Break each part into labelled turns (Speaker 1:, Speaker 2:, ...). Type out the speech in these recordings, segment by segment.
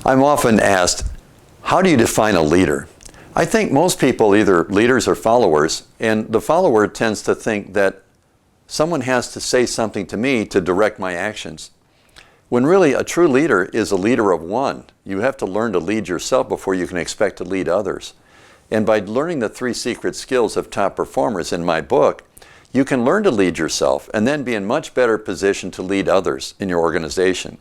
Speaker 1: I'm often asked, how do you define a leader? I think most people either leaders or followers, and the follower tends to think that someone has to say something to me to direct my actions. When really a true leader is a leader of one. You have to learn to lead yourself before you can expect to lead others. And by learning the 3 secret skills of top performers in my book, you can learn to lead yourself and then be in much better position to lead others in your organization.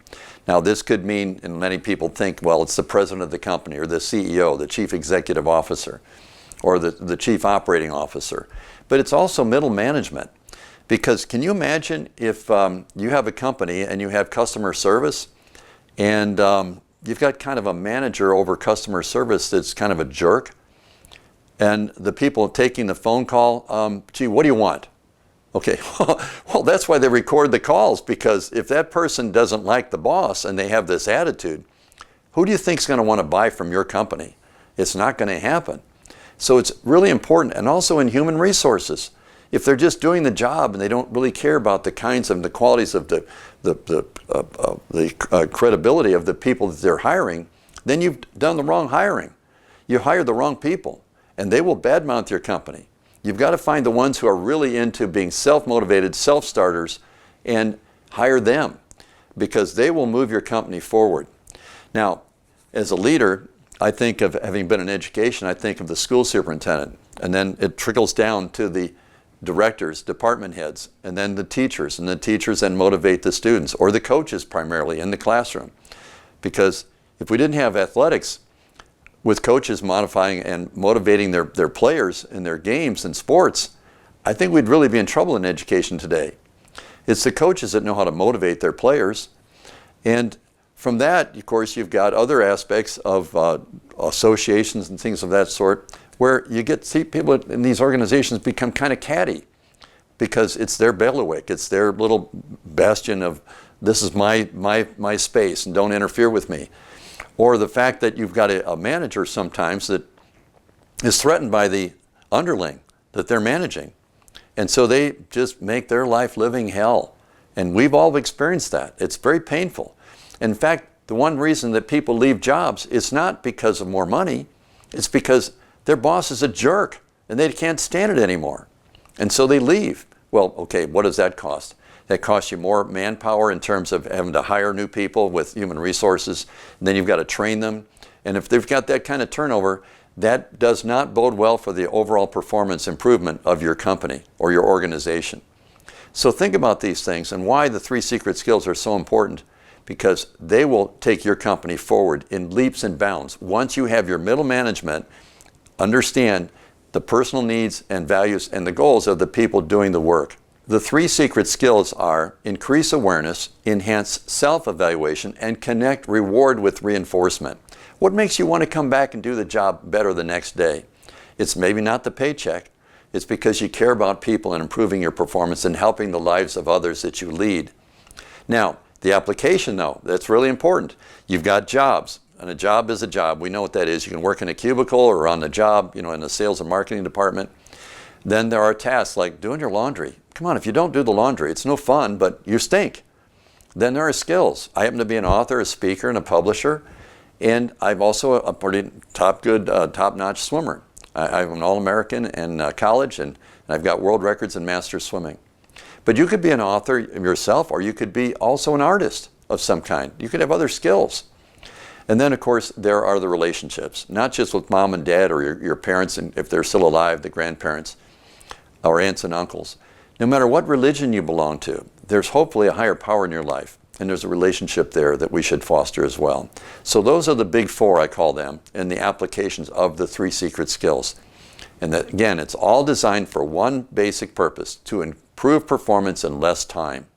Speaker 1: Now this could mean, and many people think, well, it's the president of the company or the CEO, the chief executive officer, or the chief operating officer. But it's also middle management. Because can you imagine if you have a company and you have customer service and you've got kind of a manager over customer service that's kind of a jerk, and the people taking the phone call, gee, what do you want? Okay, well, that's why they record the calls, because if that person doesn't like the boss and they have this attitude, who do you think is going to want to buy from your company? It's not going to happen. So it's really important, and also in human resources. If they're just doing the job and they don't really care about the kinds of the qualities of the credibility of the people that they're hiring, then you've done the wrong hiring. You hired the wrong people, and they will badmouth your company. You've got to find the ones who are really into being self-motivated, self-starters, and hire them, because they will move your company forward. Now, as a leader, I think of, having been in education, I think of the school superintendent, and then it trickles down to the directors, department heads, and then the teachers then motivate the students, or the coaches primarily in the classroom. Because if we didn't have athletics with coaches modifying and motivating their players in their games and sports, I think we'd really be in trouble in education today. It's the coaches that know how to motivate their players. And from that, of course, you've got other aspects of associations and things of that sort, where you see people in these organizations become kind of catty, because it's their bailiwick, it's their little bastion of, this is my space and don't interfere with me. Or the fact that you've got a manager sometimes that is threatened by the underling that they're managing. And so they just make their life living hell. And we've all experienced that. It's very painful. In fact, the one reason that people leave jobs is not because of more money, it's because their boss is a jerk and they can't stand it anymore. And so they leave. Well, okay, what does that cost? That costs you more manpower in terms of having to hire new people with human resources, and then you've got to train them. And if they've got that kind of turnover, that does not bode well for the overall performance improvement of your company or your organization. So think about these things and why the 3 secret skills are so important, because they will take your company forward in leaps and bounds. Once you have your middle management understand the personal needs and values and the goals of the people doing the work. The 3 secret skills are: increase awareness, enhance self-evaluation, and connect reward with reinforcement. What makes you want to come back and do the job better the next day? It's maybe not the paycheck. It's because you care about people and improving your performance and helping the lives of others that you lead. Now, the application, though, that's really important. You've got jobs, and a job is a job. We know what that is. You can work in a cubicle or on the job, in the sales and marketing department. Then there are tasks like doing your laundry. Come on, if you don't do the laundry, it's no fun, but you stink. Then there are skills. I happen to be an author, a speaker, and a publisher, and I'm also a pretty top-notch swimmer. I'm an All-American in college, and I've got world records in master swimming. But you could be an author yourself, or you could be also an artist of some kind. You could have other skills. And then, of course, there are the relationships, not just with mom and dad or your parents, and if they're still alive, the grandparents, or aunts and uncles. No matter what religion you belong to, there's hopefully a higher power in your life, and there's a relationship there that we should foster as well. So those are the big 4, I call them, and the applications of the 3 secret skills. And that, again, it's all designed for one basic purpose: to improve performance in less time.